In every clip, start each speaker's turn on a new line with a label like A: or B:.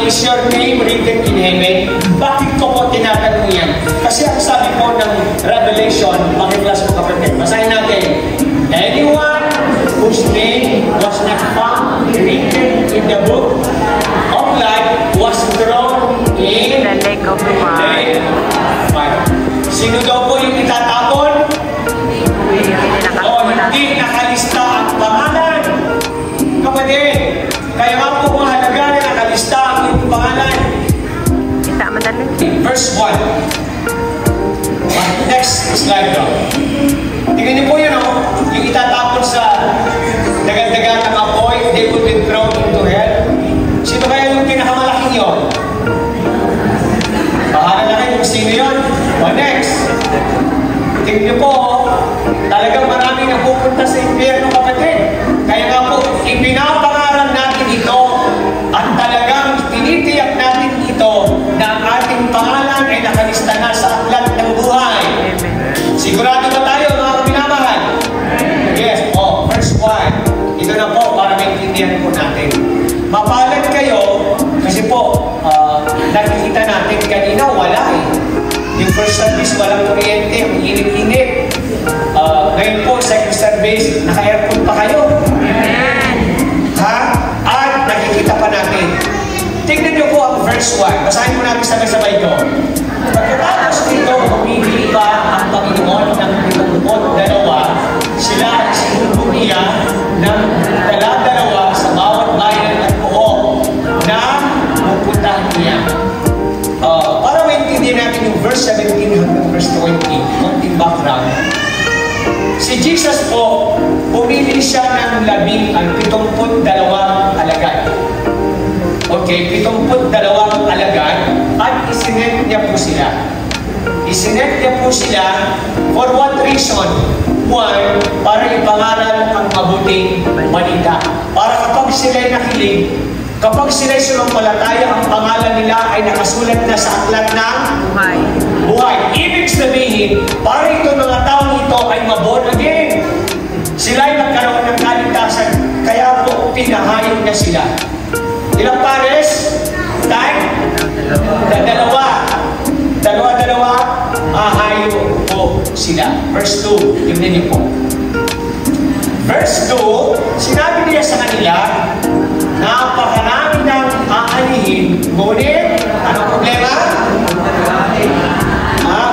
A: Is your name written in heaven? Bakit ko po tinatanong yan? Kasi ang sabi po ng Revelation, pakiklas po kapatid, basahin natin. Anyone whose name was not found written in the book of life was thrown in the lake of fire. Sino daw po yung itatapon? O hindi nakalista ang pangalan. Kapatid, kaya nga po mahalaga na nakalista ang iyong pangalan. Verse 1. Next slide daw. Tingnan niyo po yun, yung itatapon sa dagan-dagan ng apoy, they will be thrown into hell. Sino kaya yung pinakamalaking yun? Bahala na kayo kung sino yun. Next. Tingnan niyo po, talagang maraming napupunta sa impyerno, kapatid. Kaya nga po, ipinapangaral natin ito at talagang tinitiyak natin ito na ang ating pangalan ay nakalista na sa aklat ng buhay. Sigurado ba tayo, mga minamahal? Yes. Verse 1. Ito na po para maintindihan po natin. Mapalad kayo kasi po, nakikita natin kanina wala eh. Yung first service, walang kuryente, ang init-init. Ngayon po, second service, naka-aircon pa kayo. Ha? At nakikita pa natin. Tingnan niyo po ang verse 1. Basahin mo natin sabay-sabay ito. Pagkatapos dito, humili pa ang Panginoon ng 72. Sila ay sinubunia ng dala-dalawa sa bawat bayan at buo na pupuntahan niya. Para maintindihan natin yung verse 17 hanggang verse 20, konting background. Si Jesus po, pumili siya ng 72 alagad. Okay, 72 alagad at isinet niya po sila. Isinet niya po sila for what reason? One, para ipangaral ang mabuting balita. Para kapag sila'y nakilig, kapag sila'y sumampalataya, ang pangalan nila ay nakasulat na sa aklat ng buhay. Ibig sabihin, para ito mga taong ito ay maborn again. Sila ay magkaroon ng kaligtasan, kaya po pinahayag na sila. Ilang pares? Dalawa. Ahayo po sila. Verse 2, tignan niyo po. Verse 2, sinabi niya sa kanila, napakarami ng aanihin, ngunit, anong problema?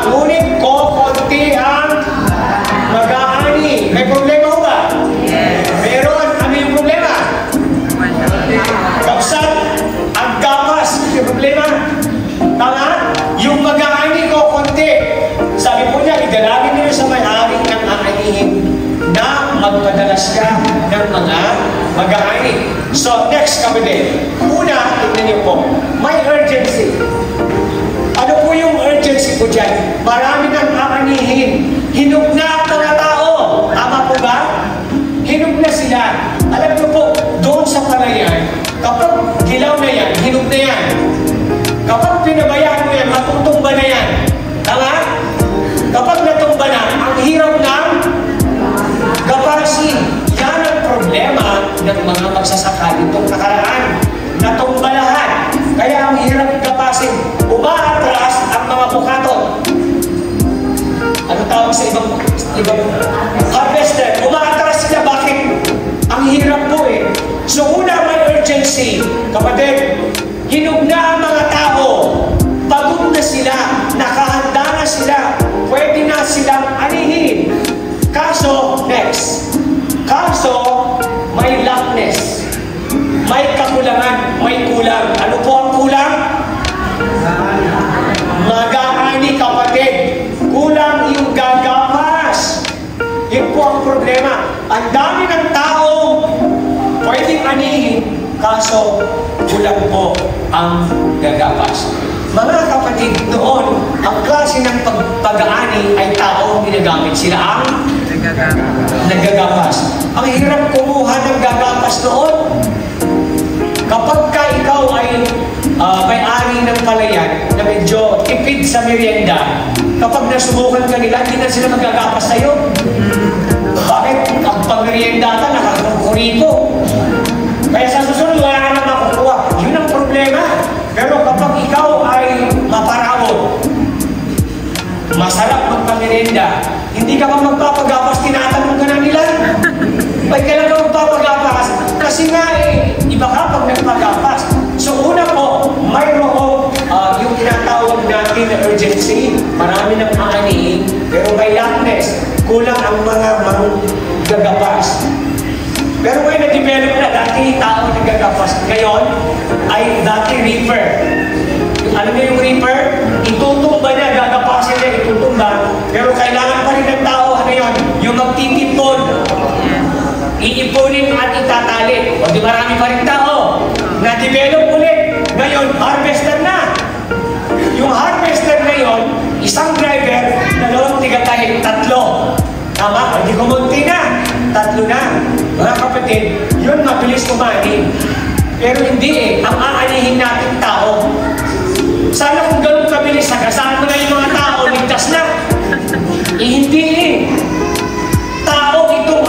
A: Ngunit konti ang mag-aani. May problema ho ba? Meron. Ano yung problema? Kapsat, ang gapas. Yung problema? Tama? Yung mag-aani ko konti. Sabi po niya, idalagin niyo sa may-ari ng aanihin na magpadala siya ng mga mag-aani. So, next kapatid. Una, tignan niyo po, may urgency. Ano po yung urgency po dyan? Marami nang aanihin. Hinog na ang mga tao. Tama po ba? Hinog na sila. Alam niyo po, doon sa palayan, kapag dilaw na yan, hinog na yan. Kapag pinabayaan mo yan, matutumba na yan. Tama? Kapag natumba na, ang hirap ng gapasin. Yan ang problema ng mga magsasaka itong nakaraan. Natumba lahat. Kaya ang hirap gapasin. Umaatras ang mga bukaton. Ano tawag sa ibang harvester? Umaatras sila. Bakit? Ang hirap po eh. So una, may urgency. Kapatid, hinog na ang mga tao. Pagod na sila. Nakahanda na sila. Pwede na silang anihin. Kaso, next. Kaso, may lackness. May kakulangan. May kulang. Ano po ang kulang? Mag-aani, kapatid. Kulang yung gagapas. Yun po ang problema. Ang dami ng tao pwedeng anihin, kaso kulang po ang gagapas. Mga kapatid, noon, ang klase ng pag-aani ay taong ginagamit. Sila ang naggagapas. Ang hirap kumuha ng gagapas noon. Kapag ka ikaw ay may-ari ng palayan na medyo tipid sa merienda, kapag nasubukan ka nila, hindi na sila magagapas sa'yo. Bakit? Ang pag-merienda ka, nakakurito. Kaya sa susunod, wala ka na makukuha. Yun ang problema. Pero kapag ikaw ay maparawon, masarap magpamerienda, hindi ka pa magpapagapas, tinatanong ka na nila. Ay, kailan ka magpapagapas? Kasi nga iba ka pag nagpagapas. So una po, mayroong yung tinatawag natin na urgency. Marami ng aanihin, pero may lackness. Kulang ang mga gagapas. Pero ngayon na-develop na, dati tao nagagapas. Ngayon, ay dati reaper. Alam niyo yung reaper? Itutumba niya, gagapasin niya, itutumba. Pero kailangan pa rin ng tao, ano yun? Yung magtitipon. Iipunin at itatali. O di marami pa rin tao. Na-develop ulit. Ngayon, harvester na. Yung harvester ngayon, isang driver, dalawang tigatay, tatlo. Tama? Hindi kumunti na. Tatlo na. Mga kapatid, yun mabilis kumani. Pero hindi Ang aanihin natin tao. Sana kung ganun kabilis, sagasaan mo na yung mga tao, ligtas na. Hindi Tao itong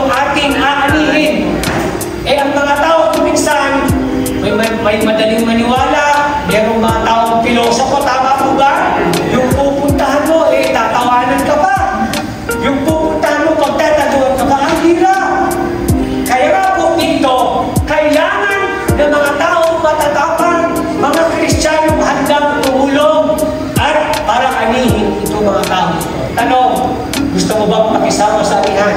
A: ating aanihin. Ang mga tao minsan, may madaling maniwala, merong mga taong pilosopo, tama po ba? Yung pupuntahan mo, tatawanan ka pa. Yung pupuntahan mo, pagtataguan ka pa, ang hirap. Kaya nga po ito, kailangan ng mga taong matatapang, mga Kristiyanong handang tumulong at para anihin itong mga tao. Tanong, gusto mo bang makisama sa anihan?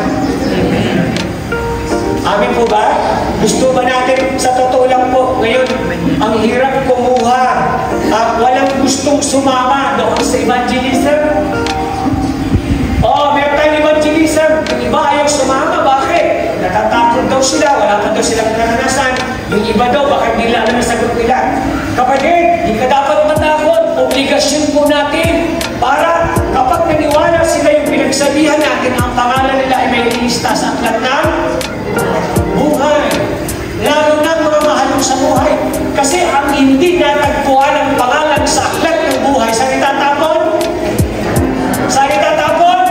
A: Amin po ba? Gusto ba natin, sa totoo lang po, ngayon, ang hirap kumuha at walang gustong sumama doon sa evangelism? Meron tayong evangelism. Yung iba ayaw sumama. Bakit? Natatakot daw sila. Wala pa daw silang naranasan. Yung iba daw, baka hindi lang ang sagot nila. Kapatid, hindi ka dapat matakot. Obligasyon po natin para kapag naniwala sila yung pinagsabihan natin, ang pangalan nila ay may lista sa aklat ng buhay. Lalo na mga mahalong sa buhay. Kasi ang hindi natagpuan ang pangalan sa aklat ng buhay, saan itatapon? Saan itatapon?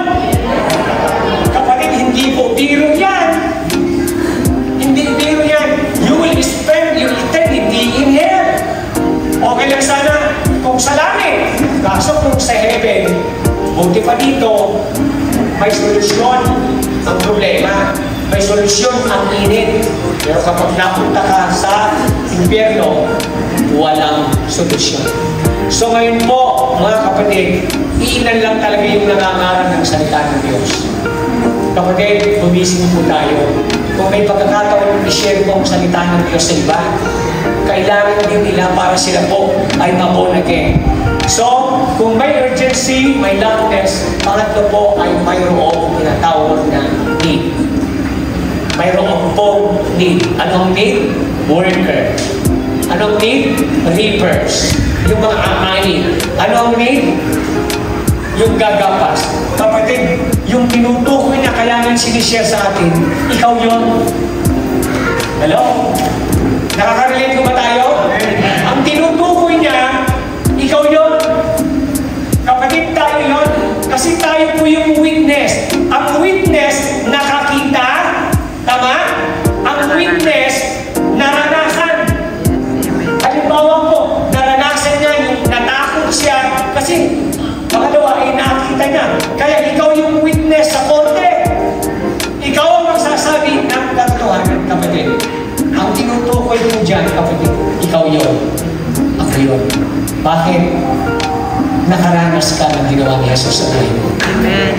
A: Kapatid, hindi po biro yan. Hindi biro yan. You will spend your eternity in hell. Okay lang sana kung sa langit. Kaso kung sa heaven, buti pa dito, may solusyon ang problema. May solusyon ang init. Pero kapag napunta ka sa impyerno, walang solusyon. So ngayon po, mga kapatid, iilan lang talaga yung nangangaral ng salita ng Diyos. Kapatid, bumising po tayo. Kung may pagkakataon i-share po ang salita ng Diyos sa iba, kailangan din nila para sila po ay ma-born again. So, kung may urgency, may lackness, pangatlo po ay mayroong tinatawag na need. Mayroong pong need. Anong need? Worker. Anong need? Reapers. Yung mga aani. Anong need? Yung gagapas. Kapatid, yung tinutukoy na kailangan sinishare sa atin, ikaw yun. Hello? Nakaka-relate ko ba tayo? Ang tinutukoy niya, ikaw yun. Kapatid, tayo yun. Kasi tayo po yung witness. Ang witness, nakakita. Tama? Ang witness, naranasan. Halimbawa po, naranasan niya, yung natakot siya, kasi pangalawa ay nakita niya. Kaya ikaw yung witness sa korte. Ikaw ang magsasabi ng katotohanan, kapatid. Ang tinutukoy mo dyan, kapatid, ikaw yun. Ako yun. Bakit? Nakaranas ka ng ginawa ni Jesus sa buhay mo. Amen.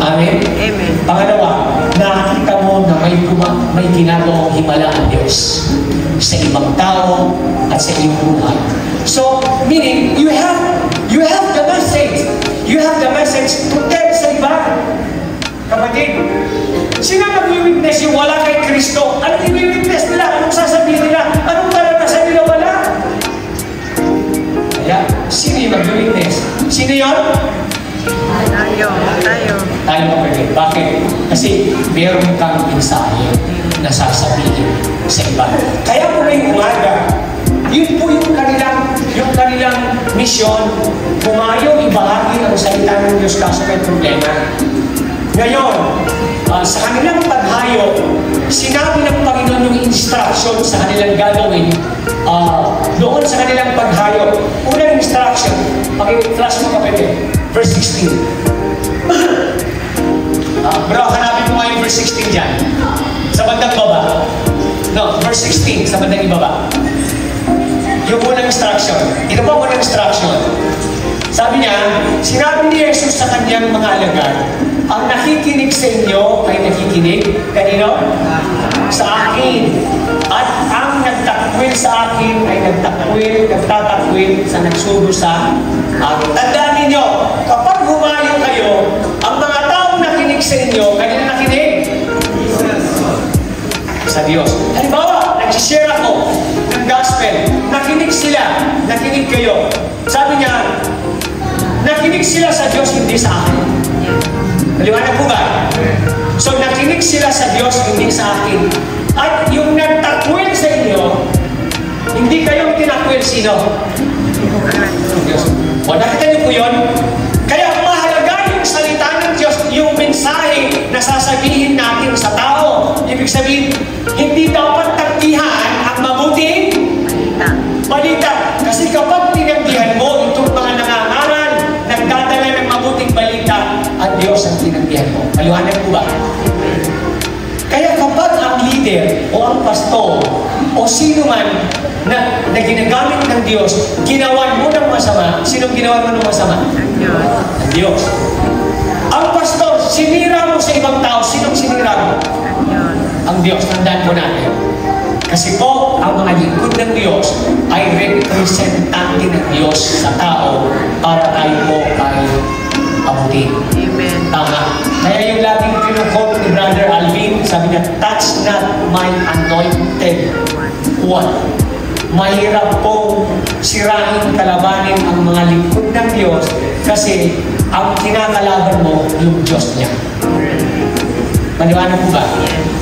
A: Amen? Amen. Pangalawa, nakita mo na may ginagawang himala ang Diyos sa ibang tao at sa iyong buhay. So, meaning, you have the message. You have the message to tell sa iba. Kapatid, sino nag-witness yung wala kay Kristo? Anong i-witness nila? Anong sasabihin nila? Anong karanasan nila wala? Kaya, sino yung mag-witness? Sino yun? Tayo. Tayo kapatid. Bakit? Kasi meron kang mensahe na sasabihin sa iba. Kaya po ngayong umaga, yun po yung kanilang misyon, pumayo, ibahagi ang salita ng Diyos kaso may problema. Ngayon, sa kanilang paghayo, sinabi ng Panginoon yung instruction sa kanilang gagawin doon sa kanilang paghayo. Unang instruction, paki-flash mo kapatid, verse 16. Bro, hanapin mo nga yung verse 16 dyan. Sa bandang baba. No, verse 16, sa bandang ibaba. Yung unang instruction. Ito po ang unang instruction. Sabi niya, sinabi ni Jesus sa kanyang mga alagad, ang nakikinig sa inyo ay nakikinig. Kanino? Sa akin. At ang nagtakwil sa akin ay nagtatakwil sa nagsugo sa akin. Tandaan ninyo, kapag humayo kayo, ang mga taong nakinig sa inyo, kanino nakinig? Sa Diyos. Halimbawa, nagsishare ako ng gospel. Nakinig sila. Nakinig kayo. Sabi niya, nakinig sila sa Diyos, hindi sa akin. Maliwanag po ba? So, nakinig sila sa Diyos, hindi sa akin. At yung nagtakwil sa inyo, hindi kayong tinakwil sino? Diyos. O, nakita niyo po yun? Kaya mahalaga yung salita ng Diyos, yung mensahe na sasabihin natin sa tao. Ibig sabihin, hindi dapat tanggihan ang mabuting balita. Kasi kapag tinanggihan mo itong mga nangangaral, nagdadala ng mabuting balita, ang Diyos ang tinanggihan mo. Maliwanag po ba? Kaya kapag ang leader o ang pastor o sino man na ginagamit ng Diyos, ginawan mo ng masama, sinong ginawan mo ng masama? Ang Diyos. Ang pastor, sinira mo sa ibang tao, sinong sinira mo? Ang Diyos. Tandaan po natin. Kasi po, ang mga lingkod ng Diyos ay representante ng Diyos sa tao para tayo po ay abutin.
B: Amen.
A: Tama. Kaya yung laging pinukot ni Brother Alvin, sabi niya, touch not my anointed one. Mahirap pong sirain, kalabanin ang mga lingkod ng Diyos kasi ang kinakalaban mo, yung Diyos niya. Maliwanag po ba?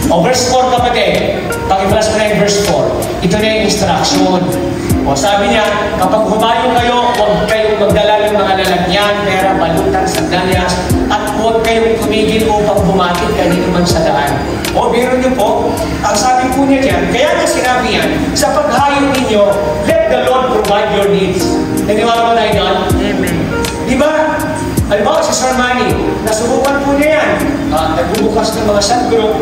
A: O verse 4 kapatid, pag-i-flash mo na yung verse 4. Ito na yung instruction. O sabi niya, kapag humayo kayo, huwag kayong magdala ng mga lalagyan, pera, balutan, sandalyas, at huwag kayong tumigil upang bumatid kanino man sa daan. O biro niyo po, ang sabi po niya dyan, kaya na sinabi yan, sa paghayo ninyo, let the Lord provide your needs. Naniwala mo na yun?
B: Amen.
A: Diba? Halimbawa, si Sir Manny, nasubukan po niya yan. Nagbubukas ng mga cell group.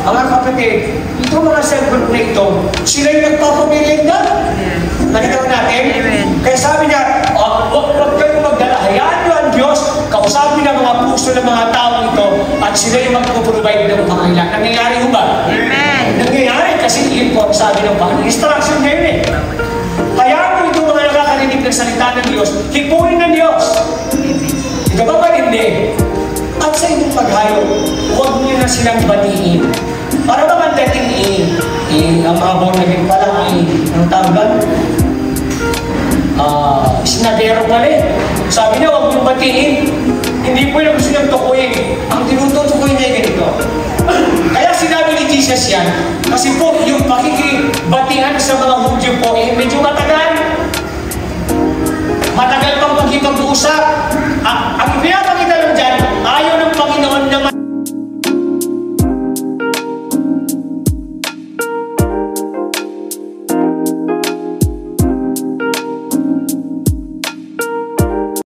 A: Mga kapatid, itong mga cell group na ito, sila yung nagpapabiligda. Nakita mo natin?
B: Amen.
A: Kaya sabi niya, huwag kayong magdala. Hayaan niyo ang Diyos, kausapin ang mga puso ng mga tao ito, at sila yung magpuprovide ng mga ilan. Nangyayari ho ba?
B: Amen.
A: Nangyayari kasi yun po ang sabi ng Panginoon. Instruction niya yun eh. Hayaan mo itong mga nakakarinig ng salita ng Diyos, hipuin ng Diyos. Ito ba ba hindi? At sa inyong paghayo, huwag niyo na silang batiin. Para ba man dating ang mga born-again pala ay, anong tawag ba? Sinadero pala eh. Sabi niya, huwag niyong batiin. Hindi po yung gusto niyang tukuyin. Ang tinututukuyin niya ganito. Kaya sinabi ni Jesus yan, kasi po yung pakikibatihan sa mga Hudyo po, medyo matagal. Matagal pang magkipag-usap.